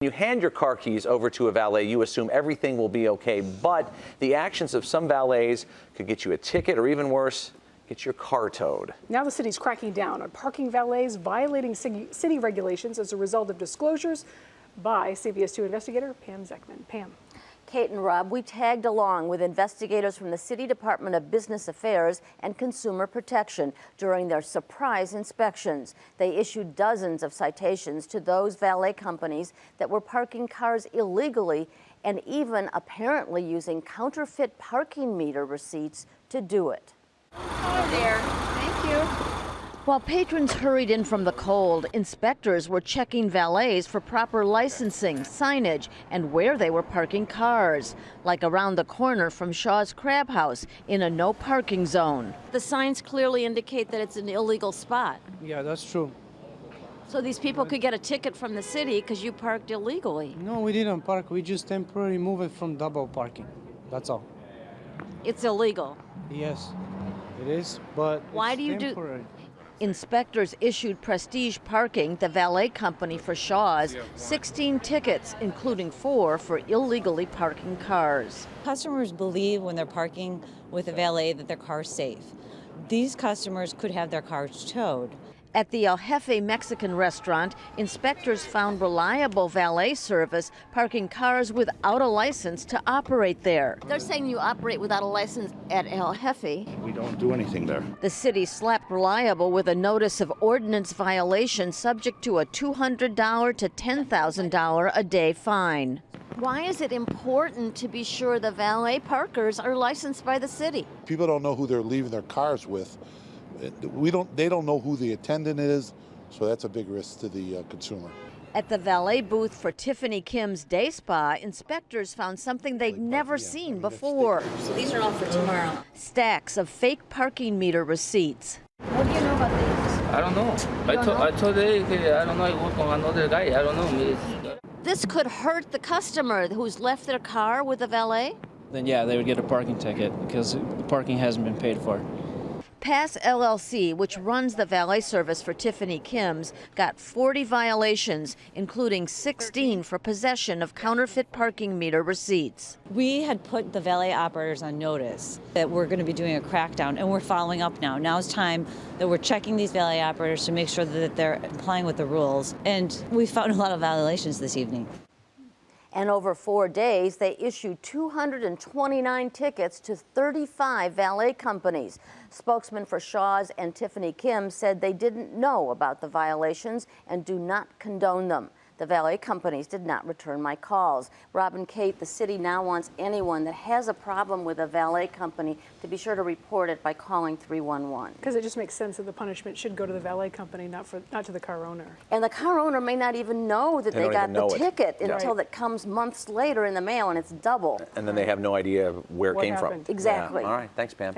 You hand your car keys over to a valet, you assume everything will be okay, but the actions of some valets could get you a ticket or even worse, get your car towed. Now the city's cracking down on parking valets violating city regulations as a result of disclosures by CBS 2 investigator Pam Zekman. Pam. Kate and Rob, we tagged along with investigators from the City Department of Business Affairs and Consumer Protection during their surprise inspections. They issued dozens of citations to those valet companies that were parking cars illegally and even apparently using counterfeit parking meter receipts to do it. Hi there. Thank you. While patrons hurried in from the cold, inspectors were checking valets for proper licensing, signage, and where they were parking cars, like around the corner from Shaw's Crab House in a no parking zone. The signs clearly indicate that it's an illegal spot. Yeah, that's true. So these people could get a ticket from the city because you parked illegally. No, we didn't park. We just temporarily moved it from double parking. That's all. It's illegal. Yes, it is, but Why it's do you temporary. Inspectors issued Prestige Parking, the valet company for Shaw's, 16 tickets, including 4 for illegally parking cars. Customers believe when they're parking with a valet that their car's safe. These customers could have their cars towed. At the El Jefe Mexican restaurant, inspectors found reliable valet service parking cars without a license to operate there. They're saying you operate without a license at El Jefe. We don't do anything there. The city slapped Reliable with a notice of ordinance violation subject to a $200 to $10,000 a day fine. Why is it important to be sure the valet parkers are licensed by the city? People don't know who they're leaving their cars with. They don't know who the attendant is, so that's a big risk to the consumer. At the valet booth for Tiffany Kim's Day Spa, inspectors found something they'd never seen before. So these are all for tomorrow. Stacks of fake parking meter receipts. What do you know about these? I don't know. I told her, I don't know, I work on another guy. I don't know. This could hurt the customer who's left their car with a valet. Then yeah, they would get a parking ticket because the parking hasn't been paid for. Pass LLC, which runs the valet service for Tiffany Kim's, got 40 violations, including 16 for possession of counterfeit parking meter receipts. We had put the valet operators on notice that we're going to be doing a crackdown, and we're following up now. Now it's time that we're checking these valet operators to make sure that they're complying with the rules. And we found a lot of violations this evening. And over 4 days, they issued 229 tickets to 35 valet companies. Spokesman for Shaw's and Tiffany Kim said they didn't know about the violations and do not condone them. The valet companies did not return my calls. Rob and Kate, the city now wants anyone that has a problem with a valet company to be sure to report it by calling 311. Because it just makes sense that the punishment should go to the valet company, not to the car owner. And the car owner may not even know that they got the ticket until it comes months later in the mail and it's double. And then they have no idea where it came from. Happened. Exactly. Yeah. All right, thanks, Pam.